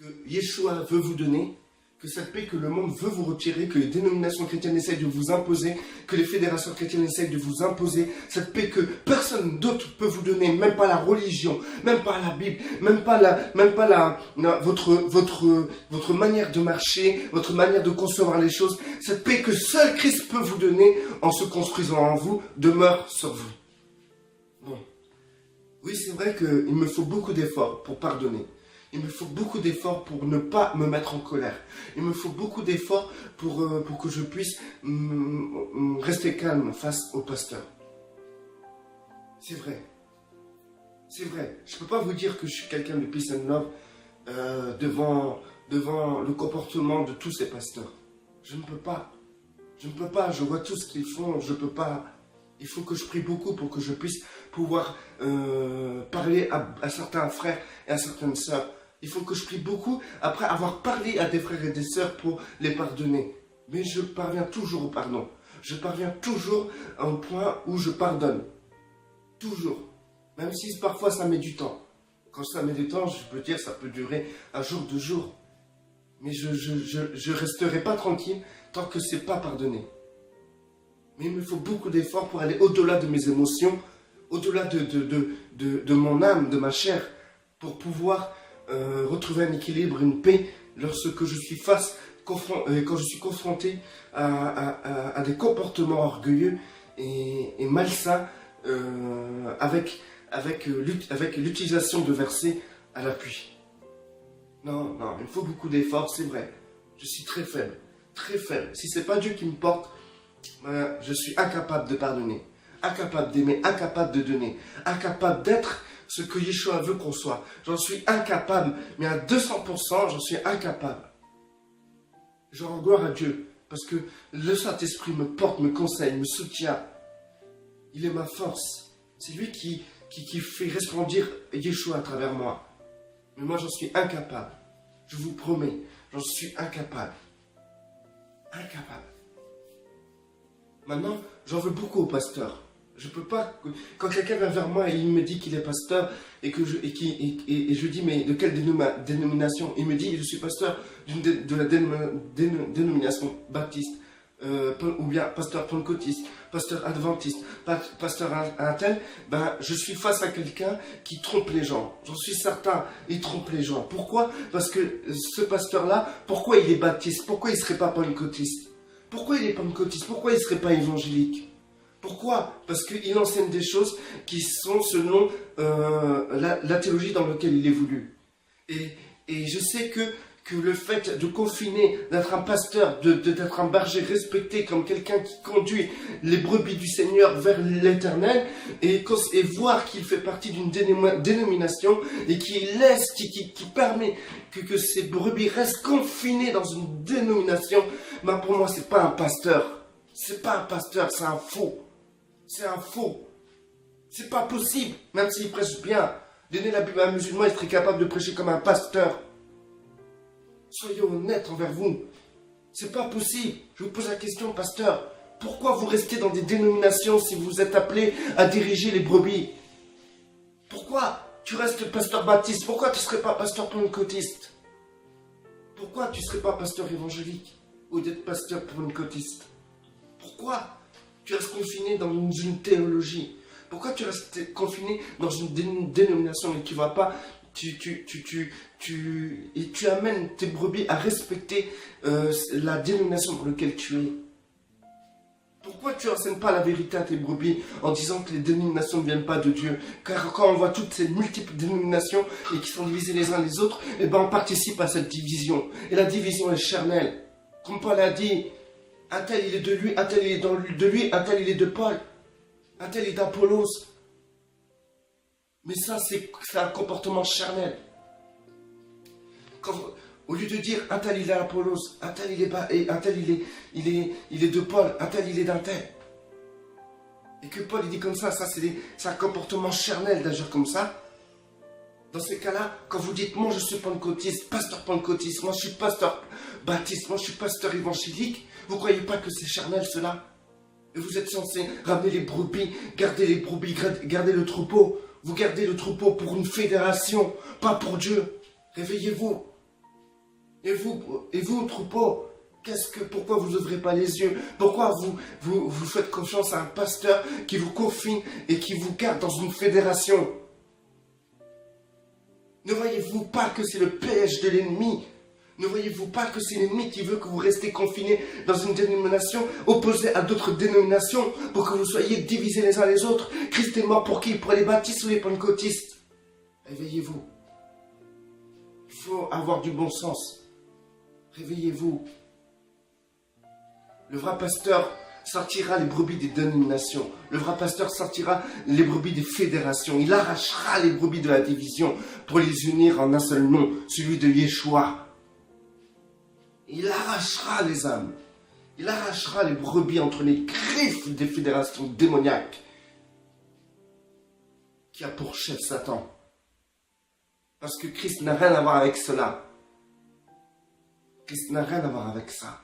que Yeshua veut vous donner, que cette paix que le monde veut vous retirer, que les dénominations chrétiennes essayent de vous imposer, que les fédérations chrétiennes essayent de vous imposer, cette paix que personne d'autre peut vous donner, même pas la religion, même pas la Bible, même pas votre manière de marcher, votre manière de concevoir les choses, cette paix que seul Christ peut vous donner en se construisant en vous, demeure sur vous. Bon. Oui, c'est vrai qu'il me faut beaucoup d'efforts pour pardonner. Il me faut beaucoup d'efforts pour ne pas me mettre en colère. Il me faut beaucoup d'efforts pour que je puisse rester calme face au pasteur. C'est vrai. C'est vrai. Je ne peux pas vous dire que je suis quelqu'un de peace and love devant le comportement de tous ces pasteurs. Je ne peux pas. Je ne peux pas. Je vois tout ce qu'ils font. Je ne peux pas. Il faut que je prie beaucoup pour que je puisse pouvoir parler à certains frères et à certaines sœurs. Il faut que je prie beaucoup après avoir parlé à des frères et des sœurs pour les pardonner. Mais je parviens toujours au pardon. Je parviens toujours à un point où je pardonne. Toujours. Même si parfois ça met du temps. Quand ça met du temps, je peux dire ça peut durer un jour, 2 jours. Mais je resterai pas tranquille tant que c'est pas pardonné. Mais il me faut beaucoup d'efforts pour aller au-delà de mes émotions, au-delà de mon âme, de ma chair, pour pouvoir retrouver un équilibre, une paix, lorsque je suis quand je suis confronté à des comportements orgueilleux et malsains, avec l'utilisation de versets à l'appui. Non, il me faut beaucoup d'efforts, c'est vrai. Je suis très faible, très faible. Si ce n'est pas Dieu qui me porte, je suis incapable de pardonner, incapable d'aimer, incapable de donner, incapable d'être ce que Yeshua veut qu'on soit. J'en suis incapable, mais à 200%, j'en suis incapable. Je rends gloire à Dieu, parce que le Saint-Esprit me porte, me conseille, me soutient. Il est ma force. C'est lui qui fait resplendir Yeshua à travers moi. Mais moi, j'en suis incapable. Je vous promets, j'en suis incapable. Incapable. Maintenant, j'en veux beaucoup au pasteur. Je peux pas. Quand quelqu'un vient vers moi et il me dit qu'il est pasteur et je dis mais de quelle dénomination? Il me dit je suis pasteur de la dénomination baptiste ou bien pasteur pentecôtiste, pasteur adventiste, pasteur un tel. Ben je suis face à quelqu'un qui trompe les gens. J'en suis certain, il trompe les gens. Pourquoi? Parce que ce pasteur-là, pourquoi il est baptiste? Pourquoi il serait pas pentecôtiste? Pourquoi il est pentecôtiste? Pourquoi il ne serait pas évangélique? Pourquoi? Parce qu'il enseigne des choses qui sont selon la théologie dans laquelle il évolue. Et je sais que le fait de confiner, d'être un pasteur, d'être un berger respecté comme quelqu'un qui conduit les brebis du Seigneur vers l'éternel et voir qu'il fait partie d'une dénomination et qui permet que ces brebis restent confinées dans une dénomination, ben pour moi c'est pas un pasteur. C'est pas un pasteur, c'est un faux. C'est un faux. C'est pas possible, même s'il prêche bien. Donner la Bible à un musulman, il serait capable de prêcher comme un pasteur. Soyez honnête envers vous. C'est pas possible. Je vous pose la question, pasteur. Pourquoi vous restez dans des dénominations si vous êtes appelé à diriger les brebis? Pourquoi tu restes pasteur baptiste? Pourquoi tu ne serais pas pasteur pentecôtiste? Pourquoi tu ne serais pas pasteur évangélique ou d'être pasteur pentecôtiste? Pourquoi tu restes confiné dans une théologie? Pourquoi tu restes confiné dans une dénomination et tu ne vas pas, tu amènes tes brebis à respecter la dénomination dans laquelle tu es? Pourquoi tu n'enseignes pas la vérité à tes brebis en disant que les dénominations ne viennent pas de Dieu? Car quand on voit toutes ces multiples dénominations et qui sont divisées les uns les autres, eh ben on participe à cette division. Et la division est charnelle. Comme Paul a dit, un tel il est de lui, un tel il est de lui, un tel il est de Paul, un tel est d'Apollos. Mais ça, c'est un comportement charnel. Au lieu de dire un tel il est d'Apollos, un tel il est de Paul, un tel il est d'un tel. Et que Paul il dit comme ça c'est un comportement charnel d'agir comme ça. Dans ces cas-là, quand vous dites moi je suis pentecôtiste, pasteur pentecôtiste, moi je suis pasteur baptiste, moi je suis pasteur évangélique, vous ne croyez pas que c'est charnel cela? Et vous êtes censé ramener les brebis, garder le troupeau. Vous gardez le troupeau pour une fédération, pas pour Dieu. Réveillez-vous. Et vous, troupeau, pourquoi vous n'ouvrez pas les yeux? Pourquoi vous faites confiance à un pasteur qui vous confine et qui vous garde dans une fédération? Ne voyez-vous pas que c'est le piège de l'ennemi? Ne voyez-vous pas que c'est l'ennemi qui veut que vous restiez confinés dans une dénomination opposée à d'autres dénominations pour que vous soyez divisés les uns les autres? Christ est mort pour qui? Pour les baptistes ou les pentecôtistes? Réveillez-vous. Il faut avoir du bon sens. Réveillez-vous. Le vrai pasteur sortira les brebis des dénominations. Le vrai pasteur sortira les brebis des fédérations. Il arrachera les brebis de la division pour les unir en un seul nom, celui de Yeshua. Il arrachera les âmes. Il arrachera les brebis entre les griffes des fédérations démoniaques qui a pour chef Satan. Parce que Christ n'a rien à voir avec cela. Christ n'a rien à voir avec ça.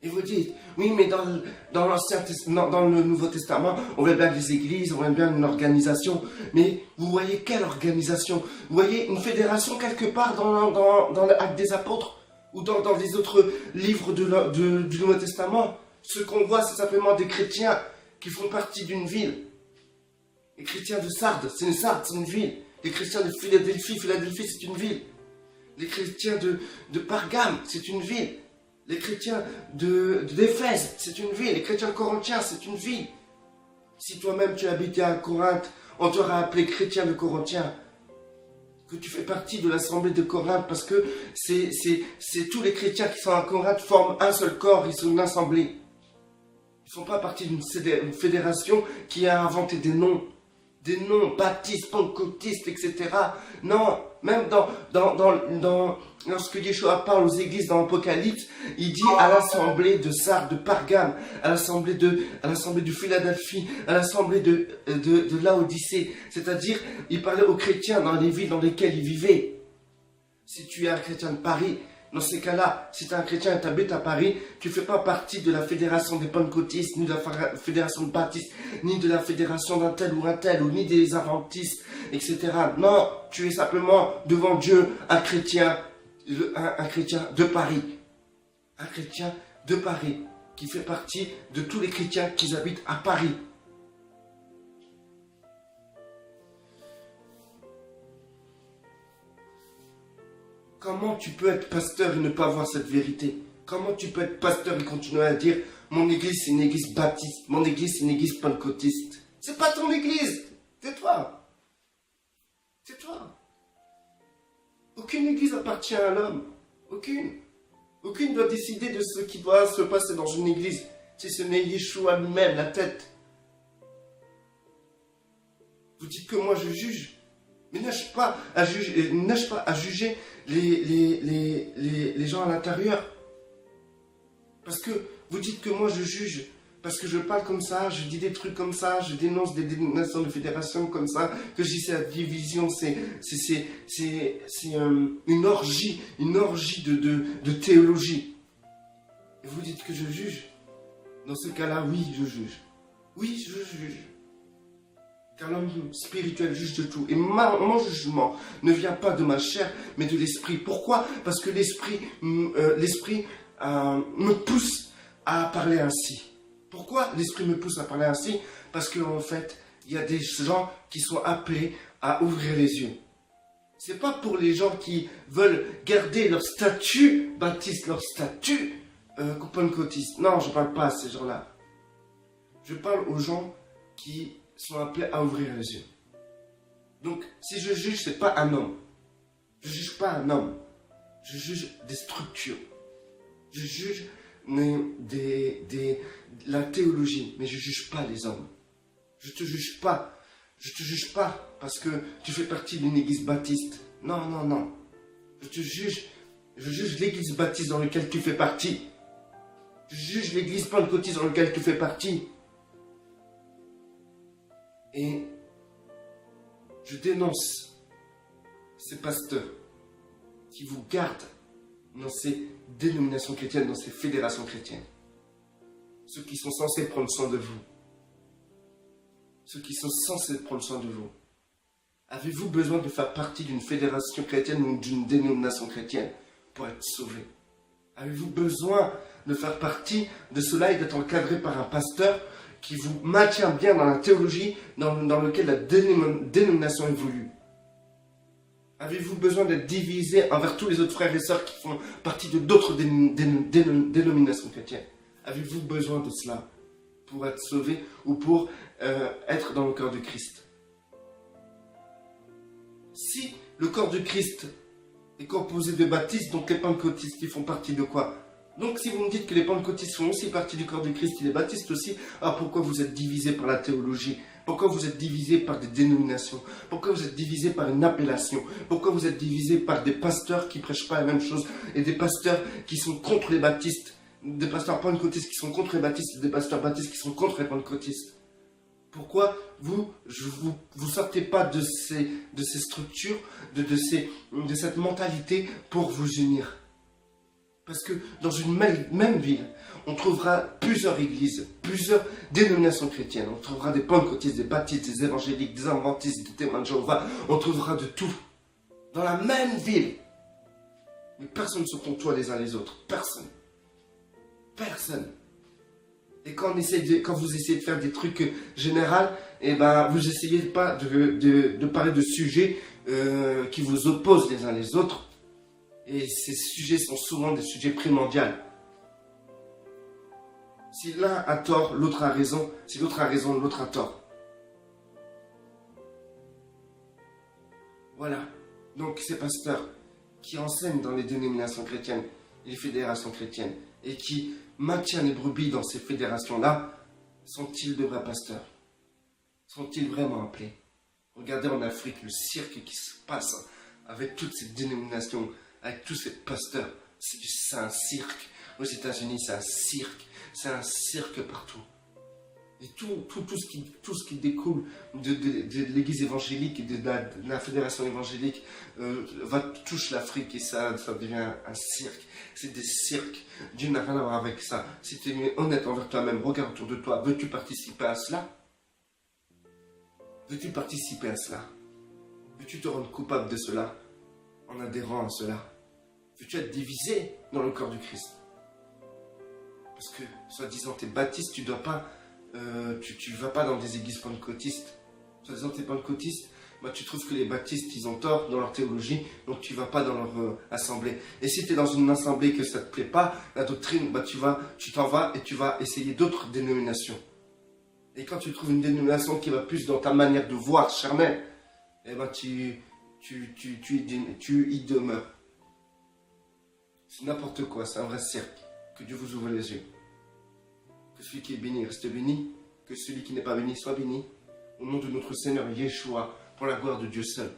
Et vous dites, oui, mais dans l'Ancien Testament, dans le Nouveau Testament, on voit bien des églises, on voit bien une organisation. Mais vous voyez quelle organisation? Vous voyez une fédération quelque part dans l'Acte des Apôtres ou dans les autres livres du Nouveau Testament? Ce qu'on voit, c'est simplement des chrétiens qui font partie d'une ville. Les chrétiens de Sardes, c'est une ville. Les chrétiens de Philadelphie, c'est une ville. Les chrétiens de Pergame, c'est une ville. Les chrétiens d'Éphèse, c'est une ville. Les chrétiens de Corinthiens, c'est une ville. Si toi-même tu habitais à Corinthe, on t'aura appelé chrétien de Corinthiens. Que tu fais partie de l'assemblée de Corinthe parce que c'est tous les chrétiens qui sont à Corinthe forment un seul corps, ils sont une assemblée. Ils ne font pas partie d'une fédération qui a inventé des noms baptistes, pentecôtistes, etc. Non, même lorsque Yeshua parle aux églises dans l'Apocalypse, il dit à l'assemblée de Sardes, de Pergame, à l'assemblée de Philadelphie, à l'assemblée de Laodicée. C'est-à-dire, il parlait aux chrétiens dans les villes dans lesquelles ils vivaient. Si tu es un chrétien de Paris, dans ces cas-là, si tu es un chrétien et tu habites à Paris, tu ne fais pas partie de la fédération des pentecôtistes, ni de la fédération de baptistes, ni de la fédération d'un tel, ou ni des adventistes, etc. Non, tu es simplement devant Dieu un chrétien de Paris. Un chrétien de Paris, qui fait partie de tous les chrétiens qui habitent à Paris. Comment tu peux être pasteur et ne pas voir cette vérité? Comment tu peux être pasteur et continuer à dire mon église c'est une église baptiste, mon église c'est une église pentecôtiste? C'est pas ton église, c'est toi. C'est toi. Aucune église appartient à l'homme. Aucune. Aucune doit décider de ce qui doit se passer dans une église. Si ce n'est Yeshua lui-même, la tête. Vous dites que moi je juge. Mais n'ai-je pas à juger les gens à l'intérieur? Parce que vous dites que moi je juge, parce que je parle comme ça, je dis des trucs comme ça, je dénonce des dénominations de fédération comme ça, que je dis c'est la division, c'est une orgie de théologie. Et vous dites que je juge? Dans ce cas-là, oui, je juge. Oui, je juge. Car l'homme spirituel juge de tout. Et mon jugement ne vient pas de ma chair, mais de l'esprit. Pourquoi? Parce que l'esprit me pousse à parler ainsi. Pourquoi l'esprit me pousse à parler ainsi? Parce qu'en fait, il y a des gens qui sont appelés à ouvrir les yeux. C'est pas pour les gens qui veulent garder leur statut baptiste, leur statut pentecôtiste. Non, je ne parle pas à ces gens-là. Je parle aux gens qui sont appelés à ouvrir les yeux. Donc, si je juge, ce n'est pas un homme. Je ne juge pas un homme. Je juge des structures. Je juge la théologie, mais je ne juge pas les hommes. Je ne te juge pas. Je ne te juge pas parce que tu fais partie d'une église baptiste. Non, non, non. Je juge l'église baptiste dans laquelle tu fais partie. Je juge l'église pentecôtiste dans laquelle tu fais partie. Et je dénonce ces pasteurs qui vous gardent dans ces dénominations chrétiennes, dans ces fédérations chrétiennes. Ceux qui sont censés prendre soin de vous. Ceux qui sont censés prendre soin de vous. Avez-vous besoin de faire partie d'une fédération chrétienne ou d'une dénomination chrétienne pour être sauvé? Avez-vous besoin de faire partie de cela et d'être encadré par un pasteur qui vous maintient bien dans la théologie dans laquelle la dénomination évolue? Avez-vous besoin d'être divisé envers tous les autres frères et sœurs qui font partie de d'autres dénominations chrétiennes? Avez-vous besoin de cela pour être sauvé ou pour être dans le corps de Christ? Si le corps de Christ est composé de baptistes, donc les pentecôtistes, ils font partie de quoi? Donc si vous me dites que les pentecôtistes font aussi partie du corps de Christ et les baptistes aussi, alors pourquoi vous êtes divisés par la théologie? Pourquoi vous êtes divisés par des dénominations? Pourquoi vous êtes divisés par une appellation? Pourquoi vous êtes divisés par des pasteurs qui prêchent pas la même chose et des pasteurs qui sont contre les baptistes, des pasteurs pentecôtistes qui sont contre les baptistes et des pasteurs baptistes qui sont contre les pentecôtistes? Pourquoi vous sortez pas de ces structures, de cette mentalité pour vous unir? Parce que dans une même ville, on trouvera plusieurs églises, plusieurs dénominations chrétiennes. On trouvera des pentecôtistes, des baptistes, des évangéliques, des adventistes, des témoins de Jéhovah. On trouvera de tout. Dans la même ville. Mais personne ne se côtoie les uns les autres. Personne. Personne. Et quand vous essayez de faire des trucs généraux, eh ben, vous essayez pas de parler de sujets qui vous opposent les uns les autres. Et ces sujets sont souvent des sujets primordiaux. Si l'un a tort, l'autre a raison. Si l'autre a raison, l'autre a tort. Voilà. Donc ces pasteurs qui enseignent dans les dénominations chrétiennes, les fédérations chrétiennes, et qui maintiennent les brebis dans ces fédérations-là, sont-ils de vrais pasteurs? Sont-ils vraiment appelés? Regardez en Afrique le cirque qui se passe avec toutes ces dénominations, avec tous ces pasteurs. C'est un cirque. Aux États-Unis, c'est un cirque. C'est un cirque partout. Et tout ce qui découle de l'église évangélique et de la fédération évangélique touche l'Afrique et ça devient un cirque. C'est des cirques. Dieu n'a rien à voir avec ça. Si tu es honnête envers toi-même, regarde autour de toi. Veux-tu participer à cela? Veux-tu participer à cela? Veux-tu te rendre coupable de cela en adhérant à cela? Veux-tu être divisé dans le corps du Christ? Parce que, soi-disant, tu es baptiste, tu dois pas... tu vas pas dans des églises pentecôtistes. Soi-disant, tu es pentecôtiste, bah, tu trouves que les baptistes, ils ont tort dans leur théologie, donc tu vas pas dans leur assemblée. Et si tu es dans une assemblée que ça te plaît pas, la doctrine, bah, tu t'en vas et tu vas essayer d'autres dénominations. Et quand tu trouves une dénomination qui va plus dans ta manière de voir charnelle, eh ben tu y demeures. C'est n'importe quoi, c'est un vrai cirque. Que Dieu vous ouvre les yeux. Que celui qui est béni reste béni. Que celui qui n'est pas béni soit béni. Au nom de notre Seigneur Yeshua, pour la gloire de Dieu seul.